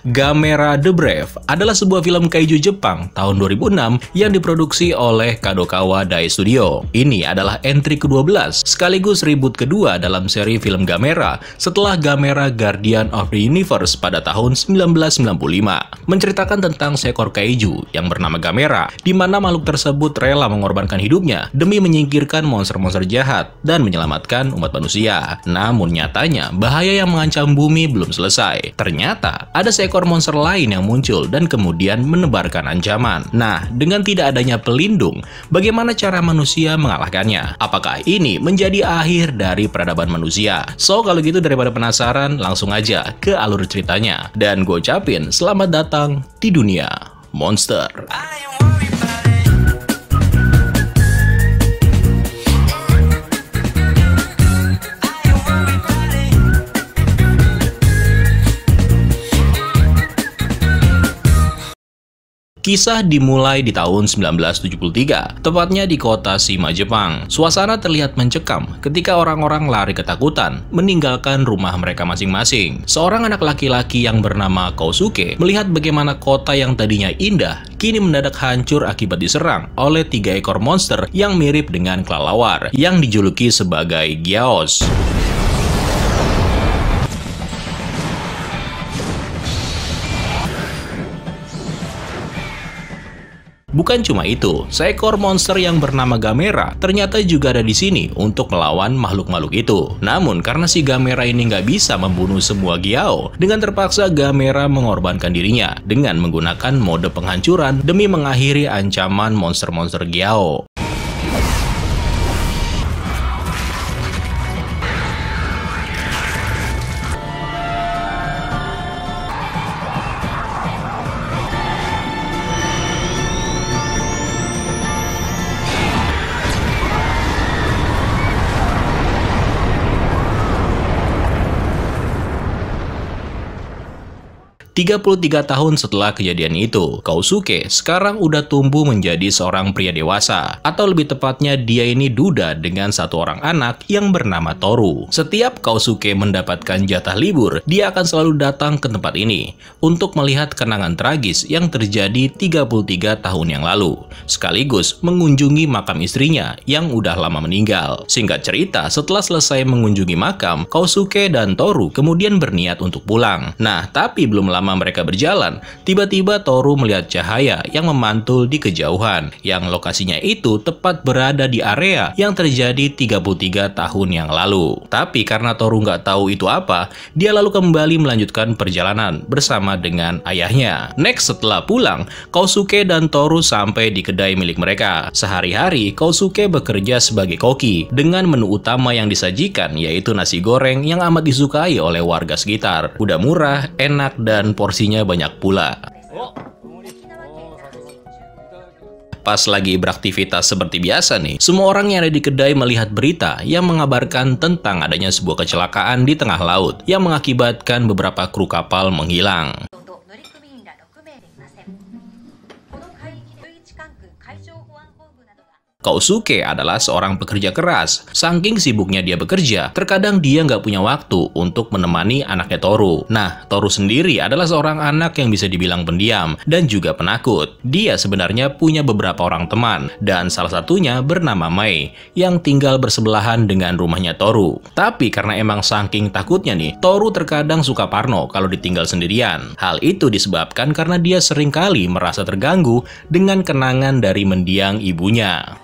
Gamera the Brave adalah sebuah film kaiju Jepang tahun 2006 yang diproduksi oleh Kadokawa Dai Studio. Ini adalah entry ke-12 sekaligus reboot kedua dalam seri film Gamera setelah Gamera Guardian of the Universe pada tahun 1995. Menceritakan tentang seekor kaiju yang bernama Gamera, di mana makhluk tersebut rela mengorbankan hidupnya demi menyingkirkan monster-monster jahat dan menyelamatkan umat manusia. Namun nyatanya, bahaya yang mengancam bumi belum selesai. Ternyata, ada seekor monster lain yang muncul dan kemudian menebarkan ancaman. Nah, dengan tidak adanya pelindung, bagaimana cara manusia mengalahkannya? Apakah ini menjadi akhir dari peradaban manusia? So, kalau gitu daripada penasaran, langsung aja ke alur ceritanya. Dan gue ucapin, selamat datang di dunia monster. Kisah dimulai di tahun 1973, tepatnya di kota Shima, Jepang. Suasana terlihat mencekam ketika orang-orang lari ketakutan meninggalkan rumah mereka masing-masing. Seorang anak laki-laki yang bernama Kousuke melihat bagaimana kota yang tadinya indah kini mendadak hancur akibat diserang oleh 3 ekor monster yang mirip dengan kelelawar yang dijuluki sebagai Gyaos. Bukan cuma itu, seekor monster yang bernama Gamera ternyata juga ada di sini untuk melawan makhluk-makhluk itu. Namun karena si Gamera ini nggak bisa membunuh semua Gyao, dengan terpaksa Gamera mengorbankan dirinya dengan menggunakan mode penghancuran demi mengakhiri ancaman monster-monster Gyao. "33 tahun setelah kejadian itu, Kousuke sekarang udah tumbuh menjadi seorang pria dewasa. Atau lebih tepatnya dia ini duda dengan satu orang anak yang bernama Toru. Setiap Kousuke mendapatkan jatah libur, dia akan selalu datang ke tempat ini untuk melihat kenangan tragis yang terjadi 33 tahun yang lalu. Sekaligus mengunjungi makam istrinya yang udah lama meninggal. Singkat cerita, setelah selesai mengunjungi makam, Kousuke dan Toru kemudian berniat untuk pulang. Nah, tapi belum lama mereka berjalan, tiba-tiba Toru melihat cahaya yang memantul di kejauhan, yang lokasinya itu tepat berada di area yang terjadi 33 tahun yang lalu. Tapi karena Toru nggak tahu itu apa, dia lalu kembali melanjutkan perjalanan bersama dengan ayahnya. Next, setelah pulang, Kousuke dan Toru sampai di kedai milik mereka. Sehari-hari, Kousuke bekerja sebagai koki, dengan menu utama yang disajikan yaitu nasi goreng yang amat disukai oleh warga sekitar. Udah murah, enak, dan porsinya banyak pula. Pas lagi beraktivitas seperti biasa nih, semua orang yang ada di kedai melihat berita yang mengabarkan tentang adanya sebuah kecelakaan di tengah laut yang mengakibatkan beberapa kru kapal menghilang. Kousuke adalah seorang pekerja keras. Saking sibuknya dia bekerja, terkadang dia nggak punya waktu untuk menemani anaknya Toru. Nah, Toru sendiri adalah seorang anak yang bisa dibilang pendiam dan juga penakut. Dia sebenarnya punya beberapa orang teman, dan salah satunya bernama Mei, yang tinggal bersebelahan dengan rumahnya Toru. Tapi karena emang saking takutnya nih, Toru terkadang suka parno kalau ditinggal sendirian. Hal itu disebabkan karena dia seringkali merasa terganggu dengan kenangan dari mendiang ibunya.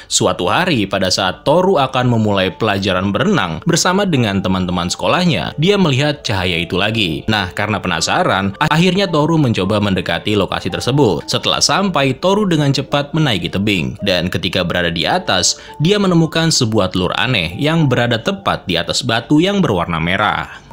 Suatu hari, pada saat Toru akan memulai pelajaran berenang bersama dengan teman-teman sekolahnya, dia melihat cahaya itu lagi. Nah, karena penasaran, akhirnya Toru mencoba mendekati lokasi tersebut. Setelah sampai, Toru dengan cepat menaiki tebing. Dan ketika berada di atas, dia menemukan sebuah telur aneh yang berada tepat di atas batu yang berwarna merah.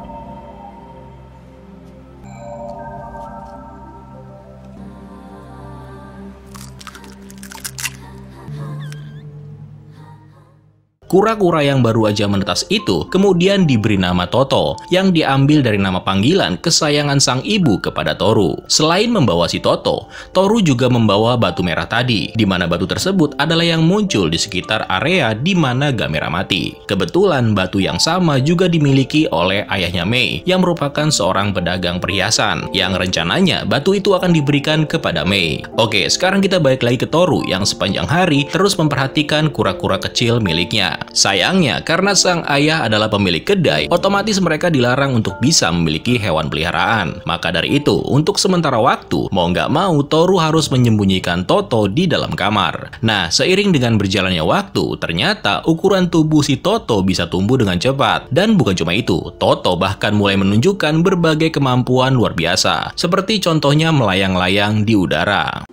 Kura-kura yang baru aja menetas itu kemudian diberi nama Toto, yang diambil dari nama panggilan kesayangan sang ibu kepada Toru. Selain membawa si Toto, Toru juga membawa batu merah tadi, di mana batu tersebut adalah yang muncul di sekitar area di mana Gamera mati. Kebetulan batu yang sama juga dimiliki oleh ayahnya Mei, yang merupakan seorang pedagang perhiasan, yang rencananya batu itu akan diberikan kepada Mei. Oke, sekarang kita balik lagi ke Toru yang sepanjang hari terus memperhatikan kura-kura kecil miliknya. Sayangnya, karena sang ayah adalah pemilik kedai, otomatis mereka dilarang untuk bisa memiliki hewan peliharaan. Maka dari itu, untuk sementara waktu, mau nggak mau, Toru harus menyembunyikan Toto di dalam kamar. Nah, seiring dengan berjalannya waktu, ternyata ukuran tubuh si Toto bisa tumbuh dengan cepat. Dan bukan cuma itu, Toto bahkan mulai menunjukkan berbagai kemampuan luar biasa, seperti contohnya melayang-layang di udara.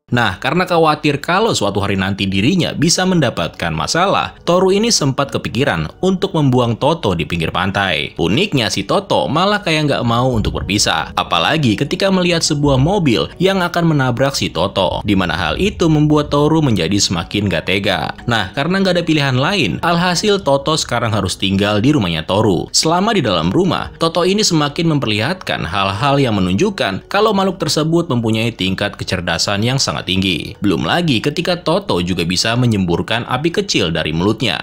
Nah, karena khawatir kalau suatu hari nanti dirinya bisa mendapatkan masalah, Toru ini sempat kepikiran untuk membuang Toto di pinggir pantai. Uniknya si Toto malah kayak nggak mau untuk berpisah, apalagi ketika melihat sebuah mobil yang akan menabrak si Toto, dimana hal itu membuat Toru menjadi semakin gak tega. Nah, karena nggak ada pilihan lain, alhasil Toto sekarang harus tinggal di rumahnya Toru. Selama di dalam rumah, Toto ini semakin memperlihatkan hal-hal yang menunjukkan kalau makhluk tersebut mempunyai tingkat kecerdasan yang sangat tinggi. Belum lagi ketika Toto juga bisa menyemburkan api kecil dari mulutnya.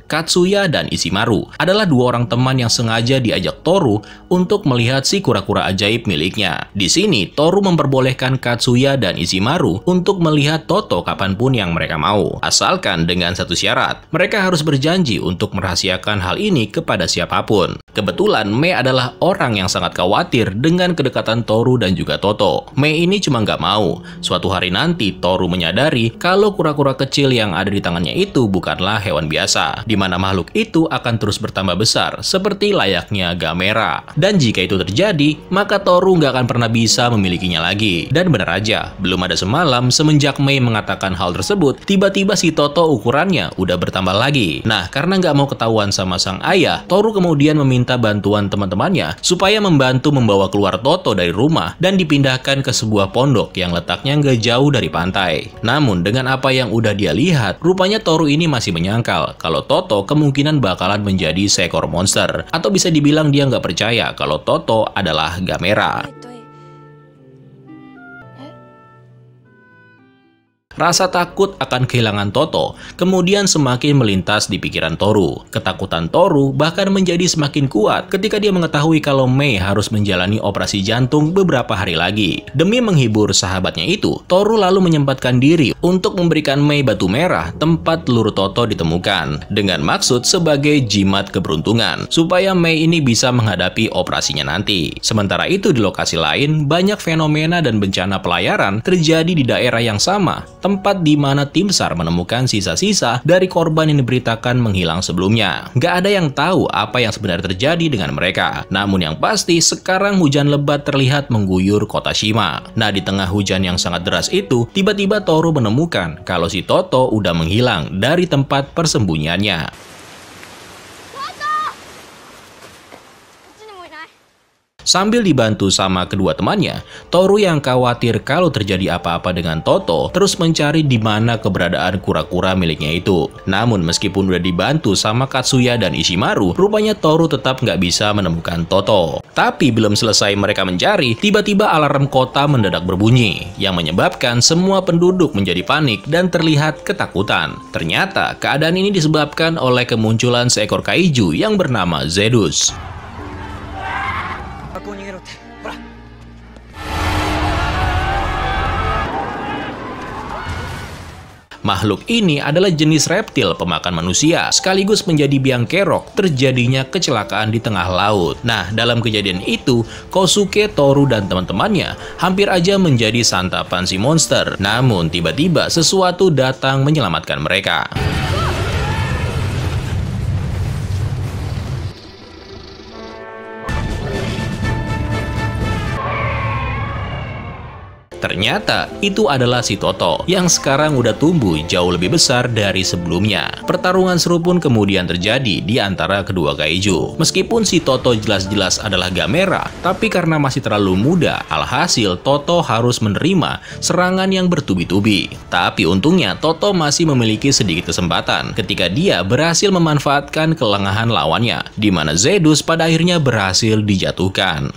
Katsuya dan Ishimaru adalah dua orang teman yang sengaja diajak Toru untuk melihat si kura-kura ajaib miliknya. Di sini, Toru memperbolehkan Katsuya dan Ishimaru untuk melihat Toto kapanpun yang mereka mau. Asalkan dengan satu syarat, mereka harus berjanji untuk merahasiakan hal ini kepada siapapun. Kebetulan, Mei adalah orang yang sangat khawatir dengan kedekatan Toru dan juga Toto. Mei ini cuma nggak mau. Suatu hari nanti, Toru menyadari kalau kura-kura kecil yang ada di tangannya itu bukanlah hewan biasa, di mana makhluk itu akan terus bertambah besar, seperti layaknya Gamera. Dan jika itu terjadi, maka Toru nggak akan pernah bisa memilikinya lagi. Dan benar aja, belum ada semalam semenjak Mei mengatakan hal tersebut, tiba-tiba si Toto ukurannya udah bertambah lagi. Nah, karena nggak mau ketahuan sama sang ayah, Toru kemudian meminta bantuan teman-temannya supaya membantu membawa keluar Toto dari rumah dan dipindahkan ke sebuah pondok yang letaknya nggak jauh dari pantai. Namun, dengan apa yang udah dia lihat, rupanya Toru ini masih menyangkal kalau Toto kemungkinan bakalan menjadi seekor monster, atau bisa dibilang dia nggak percaya kalau Toto adalah Gamera. Rasa takut akan kehilangan Toto kemudian semakin melintas di pikiran Toru. Ketakutan Toru bahkan menjadi semakin kuat ketika dia mengetahui kalau Mei harus menjalani operasi jantung beberapa hari lagi. Demi menghibur sahabatnya itu, Toru lalu menyempatkan diri untuk memberikan Mei batu merah tempat telur Toto ditemukan, dengan maksud sebagai jimat keberuntungan, supaya Mei ini bisa menghadapi operasinya nanti. Sementara itu di lokasi lain, banyak fenomena dan bencana pelayaran terjadi di daerah yang sama, tempat di mana tim SAR menemukan sisa-sisa dari korban yang diberitakan menghilang sebelumnya. Nggak ada yang tahu apa yang sebenarnya terjadi dengan mereka. Namun yang pasti, sekarang hujan lebat terlihat mengguyur kota Shima. Nah, di tengah hujan yang sangat deras itu, tiba-tiba Toru menemukan kalau si Toto udah menghilang dari tempat persembunyiannya. Sambil dibantu sama kedua temannya, Toru yang khawatir kalau terjadi apa-apa dengan Toto terus mencari di mana keberadaan kura-kura miliknya itu. Namun meskipun udah dibantu sama Katsuya dan Ishimaru, rupanya Toru tetap nggak bisa menemukan Toto. Tapi belum selesai mereka mencari, tiba-tiba alarm kota mendadak berbunyi, yang menyebabkan semua penduduk menjadi panik dan terlihat ketakutan. Ternyata keadaan ini disebabkan oleh kemunculan seekor kaiju yang bernama Zedus. Makhluk ini adalah jenis reptil pemakan manusia, sekaligus menjadi biang kerok terjadinya kecelakaan di tengah laut. Nah, dalam kejadian itu, Kosuke, Toru, dan teman-temannya hampir aja menjadi santapan si monster. Namun, tiba-tiba sesuatu datang menyelamatkan mereka. Ternyata itu adalah si Toto yang sekarang udah tumbuh jauh lebih besar dari sebelumnya. Pertarungan seru pun kemudian terjadi di antara kedua kaiju. Meskipun si Toto jelas-jelas adalah Gamera, tapi karena masih terlalu muda, alhasil Toto harus menerima serangan yang bertubi-tubi. Tapi untungnya Toto masih memiliki sedikit kesempatan ketika dia berhasil memanfaatkan kelengahan lawannya, di mana Zeus pada akhirnya berhasil dijatuhkan.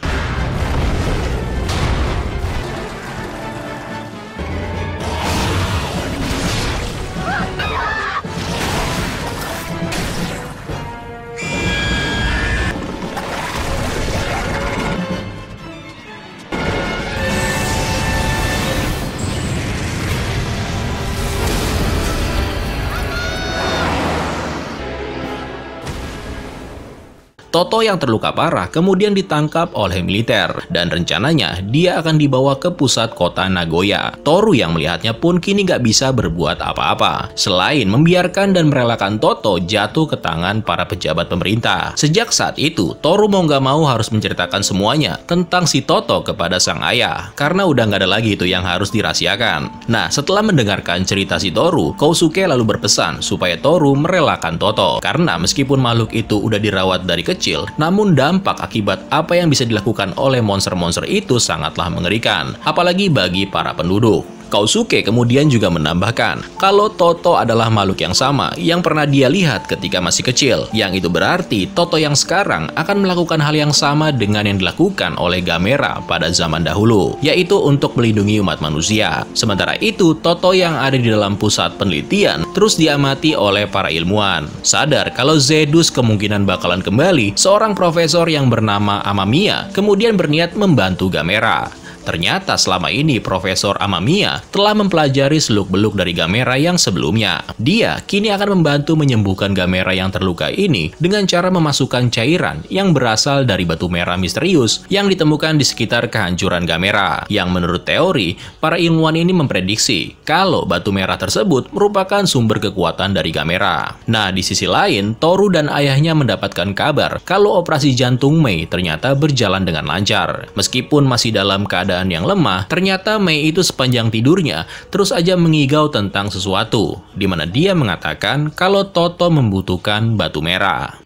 Toto yang terluka parah kemudian ditangkap oleh militer, dan rencananya dia akan dibawa ke pusat kota Nagoya. Toru yang melihatnya pun kini gak bisa berbuat apa-apa, selain membiarkan dan merelakan Toto jatuh ke tangan para pejabat pemerintah. Sejak saat itu, Toru mau gak mau harus menceritakan semuanya tentang si Toto kepada sang ayah, karena udah gak ada lagi itu yang harus dirahasiakan. Nah, setelah mendengarkan cerita si Toru, Kousuke lalu berpesan supaya Toru merelakan Toto, karena meskipun makhluk itu udah dirawat dari kecil, namun dampak akibat apa yang bisa dilakukan oleh monster-monster itu sangatlah mengerikan, apalagi bagi para penduduk. Kousuke kemudian juga menambahkan kalau Toto adalah makhluk yang sama yang pernah dia lihat ketika masih kecil, yang itu berarti Toto yang sekarang akan melakukan hal yang sama dengan yang dilakukan oleh Gamera pada zaman dahulu, yaitu untuk melindungi umat manusia. Sementara itu, Toto yang ada di dalam pusat penelitian terus diamati oleh para ilmuwan. Sadar kalau Zeus kemungkinan bakalan kembali, seorang profesor yang bernama Amamiya kemudian berniat membantu Gamera. Ternyata selama ini Profesor Amamiya telah mempelajari seluk-beluk dari Gamera yang sebelumnya. Dia kini akan membantu menyembuhkan Gamera yang terluka ini dengan cara memasukkan cairan yang berasal dari batu merah misterius yang ditemukan di sekitar kehancuran Gamera. Yang menurut teori, para ilmuwan ini memprediksi kalau batu merah tersebut merupakan sumber kekuatan dari Gamera. Nah, di sisi lain, Toru dan ayahnya mendapatkan kabar kalau operasi jantung Mei ternyata berjalan dengan lancar. Meskipun masih dalam keadaan yang lemah, ternyata Mei itu sepanjang tidurnya terus aja mengigau tentang sesuatu, di mana dia mengatakan kalau Toto membutuhkan batu merah.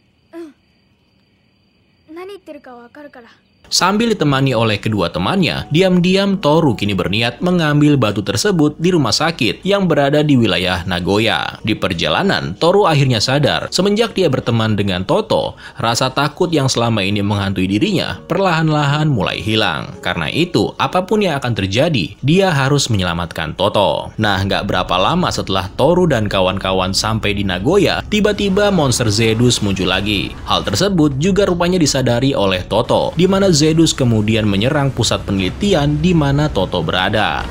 Sambil ditemani oleh kedua temannya, diam-diam Toru kini berniat mengambil batu tersebut di rumah sakit yang berada di wilayah Nagoya. Di perjalanan, Toru akhirnya sadar semenjak dia berteman dengan Toto, rasa takut yang selama ini menghantui dirinya perlahan-lahan mulai hilang. Karena itu, apapun yang akan terjadi, dia harus menyelamatkan Toto. Nah, nggak berapa lama setelah Toru dan kawan-kawan sampai di Nagoya, tiba-tiba monster Zeus muncul lagi. Hal tersebut juga rupanya disadari oleh Toto, di mana Zeus kemudian menyerang pusat penelitian di mana Toto berada.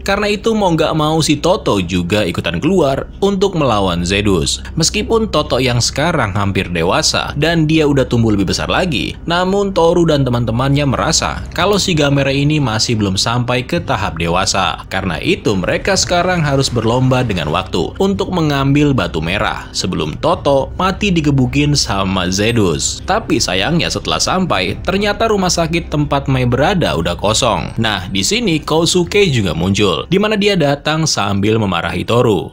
Karena itu mau nggak mau si Toto juga ikutan keluar untuk melawan Zeus. Meskipun Toto yang sekarang hampir dewasa dan dia udah tumbuh lebih besar lagi, namun Toru dan teman-temannya merasa kalau si Gamera ini masih belum sampai ke tahap dewasa. Karena itu mereka sekarang harus berlomba dengan waktu untuk mengambil batu merah sebelum Toto mati digebukin sama Zeus. Tapi sayangnya setelah sampai, ternyata rumah sakit tempat Mei berada udah kosong. Nah, di sini Kousuke juga muncul, di mana dia datang sambil memarahi Toru.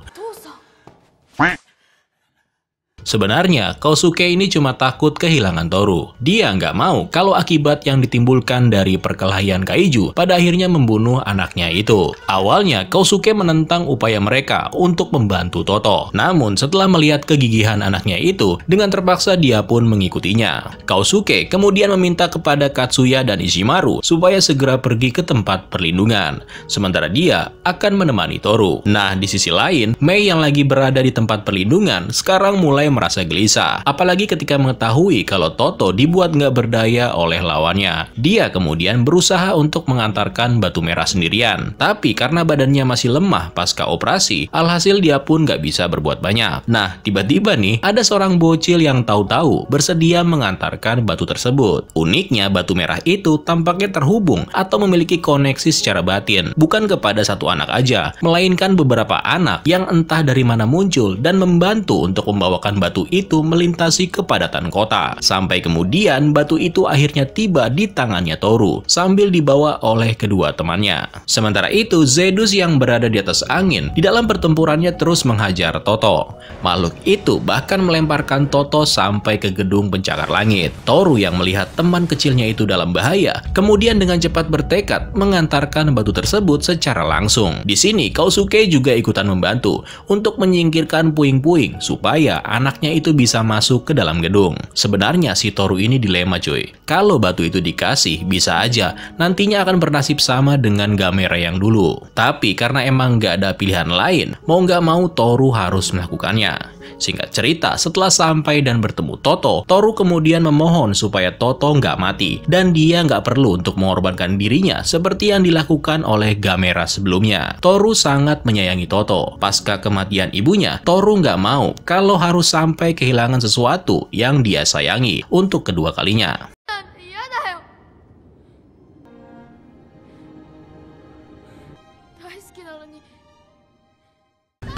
Sebenarnya, Kousuke ini cuma takut kehilangan Toru. Dia nggak mau kalau akibat yang ditimbulkan dari perkelahian kaiju pada akhirnya membunuh anaknya itu. Awalnya, Kousuke menentang upaya mereka untuk membantu Toto. Namun, setelah melihat kegigihan anaknya itu, dengan terpaksa dia pun mengikutinya. Kousuke kemudian meminta kepada Katsuya dan Ishimaru supaya segera pergi ke tempat perlindungan. Sementara dia akan menemani Toru. Nah, di sisi lain, Mei yang lagi berada di tempat perlindungan sekarang mulai merasa gelisah, apalagi ketika mengetahui kalau Toto dibuat nggak berdaya oleh lawannya. Dia kemudian berusaha untuk mengantarkan batu merah sendirian, tapi karena badannya masih lemah pasca operasi, alhasil dia pun nggak bisa berbuat banyak. Nah, tiba-tiba nih, ada seorang bocil yang tahu-tahu bersedia mengantarkan batu tersebut. Uniknya, batu merah itu tampaknya terhubung atau memiliki koneksi secara batin, bukan kepada satu anak aja, melainkan beberapa anak yang entah dari mana muncul dan membantu untuk membawakan batu itu melintasi kepadatan kota. Sampai kemudian batu itu akhirnya tiba di tangannya Toru sambil dibawa oleh kedua temannya. Sementara itu, Zeus yang berada di atas angin di dalam pertempurannya terus menghajar Toto. Makhluk itu bahkan melemparkan Toto sampai ke gedung pencakar langit. Toru yang melihat teman kecilnya itu dalam bahaya, kemudian dengan cepat bertekad mengantarkan batu tersebut secara langsung. Di sini, Kosuke juga ikutan membantu untuk menyingkirkan puing-puing supaya anaknya itu bisa masuk ke dalam gedung. Sebenarnya si Toru ini dilema cuy. Kalau batu itu dikasih, bisa aja nantinya akan bernasib sama dengan Gamera yang dulu. Tapi karena emang nggak ada pilihan lain, mau nggak mau Toru harus melakukannya. Singkat cerita, setelah sampai dan bertemu Toto, Toru kemudian memohon supaya Toto nggak mati dan dia nggak perlu untuk mengorbankan dirinya seperti yang dilakukan oleh Gamera sebelumnya. Toru sangat menyayangi Toto. Pasca kematian ibunya, Toru nggak mau kalau harus sampai kehilangan sesuatu yang dia sayangi untuk kedua kalinya.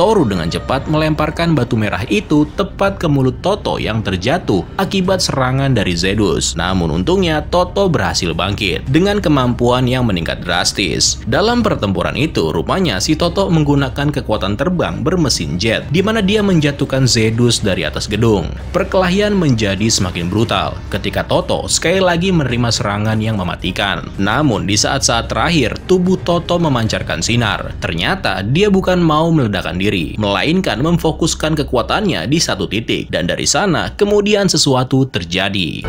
Toru dengan cepat melemparkan batu merah itu tepat ke mulut Toto yang terjatuh akibat serangan dari Zeus. Namun untungnya Toto berhasil bangkit dengan kemampuan yang meningkat drastis. Dalam pertempuran itu, rupanya si Toto menggunakan kekuatan terbang bermesin jet, di mana dia menjatuhkan Zeus dari atas gedung. Perkelahian menjadi semakin brutal ketika Toto sekali lagi menerima serangan yang mematikan. Namun di saat-saat terakhir, tubuh Toto memancarkan sinar. Ternyata dia bukan mau meledakkan diri, melainkan memfokuskan kekuatannya di satu titik, dan dari sana kemudian sesuatu terjadi.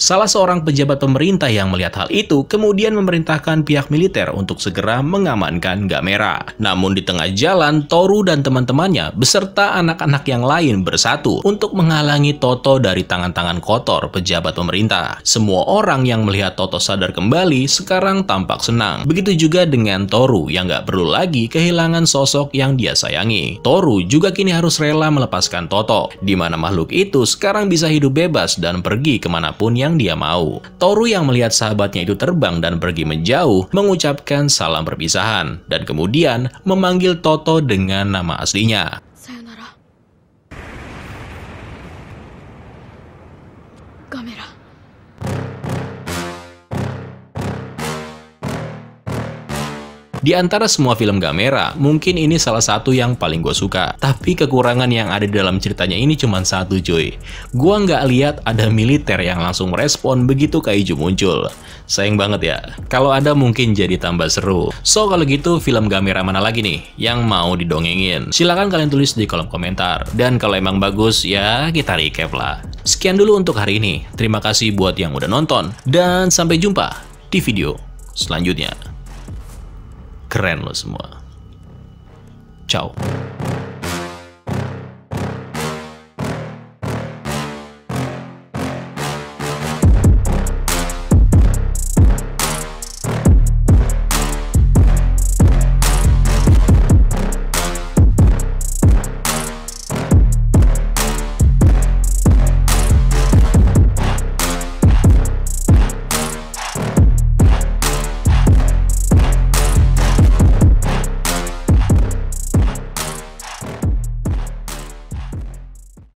Salah seorang pejabat pemerintah yang melihat hal itu kemudian memerintahkan pihak militer untuk segera mengamankan Gamera. Namun di tengah jalan, Toru dan teman-temannya beserta anak-anak yang lain bersatu untuk menghalangi Toto dari tangan-tangan kotor pejabat pemerintah. Semua orang yang melihat Toto sadar kembali sekarang tampak senang. Begitu juga dengan Toru yang gak perlu lagi kehilangan sosok yang dia sayangi. Toru juga kini harus rela melepaskan Toto, di mana makhluk itu sekarang bisa hidup bebas dan pergi kemanapun yang dia mau. Toru yang melihat sahabatnya itu terbang dan pergi menjauh mengucapkan salam perpisahan dan kemudian memanggil Toto dengan nama aslinya. Sayonara. Gamera. Di antara semua film Gamera, mungkin ini salah satu yang paling gue suka. Tapi kekurangan yang ada di dalam ceritanya ini cuma satu cuy. Gue nggak lihat ada militer yang langsung merespon begitu kaiju muncul. Sayang banget ya. Kalau ada mungkin jadi tambah seru. So kalau gitu film Gamera mana lagi nih yang mau didongengin? Silahkan kalian tulis di kolom komentar. Dan kalau emang bagus ya kita recap lah. Sekian dulu untuk hari ini. Terima kasih buat yang udah nonton. Dan sampai jumpa di video selanjutnya. Keren lo semua. Ciao.